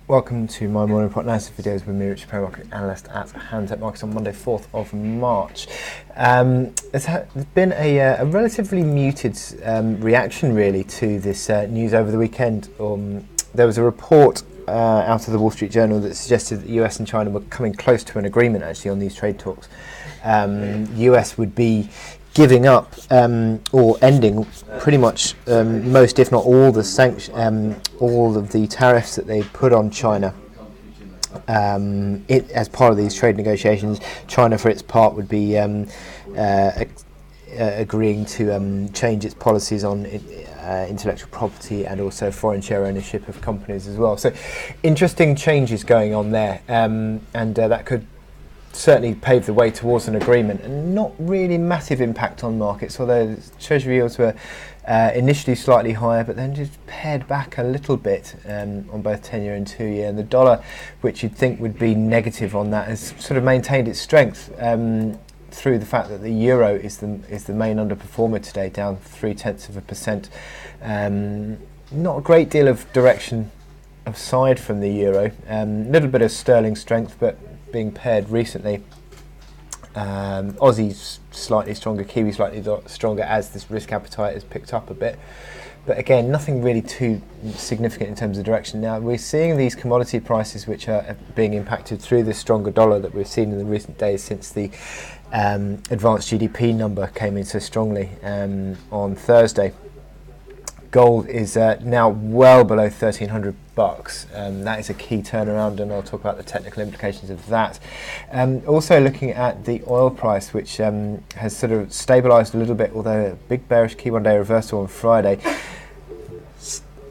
Welcome to my morning report analysis videos with me, Richard Perry, market analyst at Hantec Markets on Monday, 4th of March. There's been a relatively muted reaction really to this news over the weekend. There was a report out of the Wall Street Journal that suggested that the US and China were coming close to an agreement actually on these trade talks. US would be giving up or ending pretty much most, if not all, the all of the tariffs that they put on China. As part of these trade negotiations, China, for its part, would be agreeing to change its policies on intellectual property and also foreign share ownership of companies as well. So, interesting changes going on there, and that could certainly paved the way towards an agreement, and not really massive impact on markets, although treasury yields were initially slightly higher but then just pared back a little bit on both 10-year and 2-year, and the dollar, which you'd think would be negative on that, has sort of maintained its strength through the fact that the euro is the main underperformer today, down 0.3%. Not a great deal of direction aside from the euro, a little bit of sterling strength but being paired recently. Aussie's slightly stronger, Kiwi slightly stronger as this risk appetite has picked up a bit. But again, nothing really too significant in terms of direction. Now, we're seeing these commodity prices which are being impacted through this stronger dollar that we've seen in the recent days since the advanced GDP number came in so strongly on Thursday. Gold is now well below $1,300. That is a key turnaround, and I'll talk about the technical implications of that. Also looking at the oil price, which has sort of stabilised a little bit, although a big bearish key one-day reversal on Friday,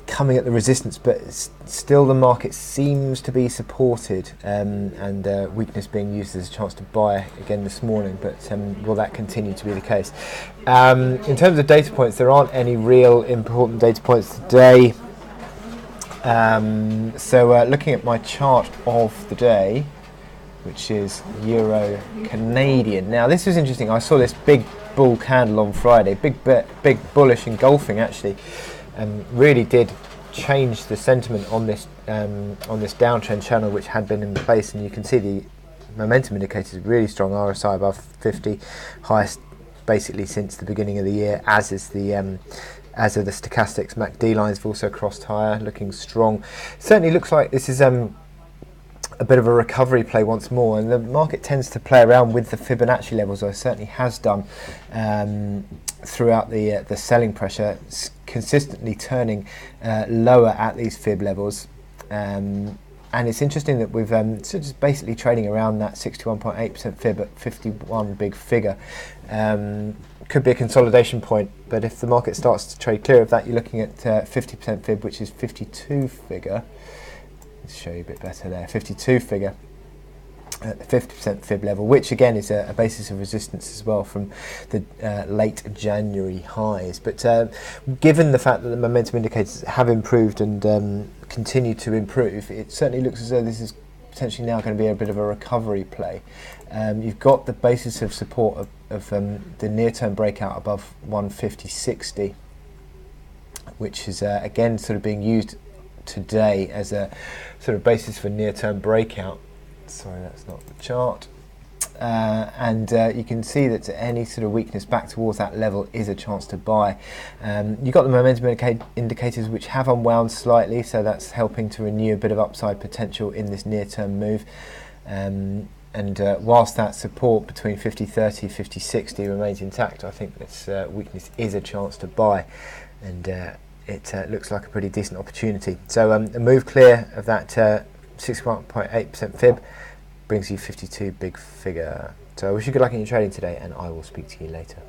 coming at the resistance, but still the market seems to be supported, and weakness being used as a chance to buy again this morning, but will that continue to be the case? In terms of data points, there aren't any real important data points today. So looking at my chart of the day, which is Euro Canadian. Now this was interesting. I saw this big bull candle on Friday, big bullish engulfing actually, and really did change the sentiment on this downtrend channel which had been in place, and you can see the momentum indicators really strong. RSI above 50, highest basically since the beginning of the year, as are the stochastics. MACD lines have also crossed higher, looking strong. Certainly looks like this is a bit of a recovery play once more, and the market tends to play around with the Fibonacci levels, or it certainly has done throughout the selling pressure, consistently turning lower at these fib levels. And it's interesting that we've just basically trading around that 61.8% fib at 51 big figure. Could be a consolidation point, but if the market starts to trade clear of that, you're looking at 50% fib, which is 52 figure. Let's show you a bit better there. 52 figure at the 50% fib level, which again is a basis of resistance as well from the late January highs. But given the fact that the momentum indicators have improved and continue to improve, it certainly looks as though this is potentially now going to be a bit of a recovery play. You've got the basis of support of the near-term breakout above 150.60, which is again sort of being used today as a sort of basis for near-term breakout. Sorry, that's not the chart. And you can see that any sort of weakness back towards that level is a chance to buy. You've got the momentum indicators which have unwound slightly, so that's helping to renew a bit of upside potential in this near-term move. And whilst that support between 50.30, 50.60 remains intact, I think this weakness is a chance to buy, and it looks like a pretty decent opportunity. So a move clear of that 61.8% fib brings you 52 big figure. So I wish you good luck in your trading today, and I will speak to you later.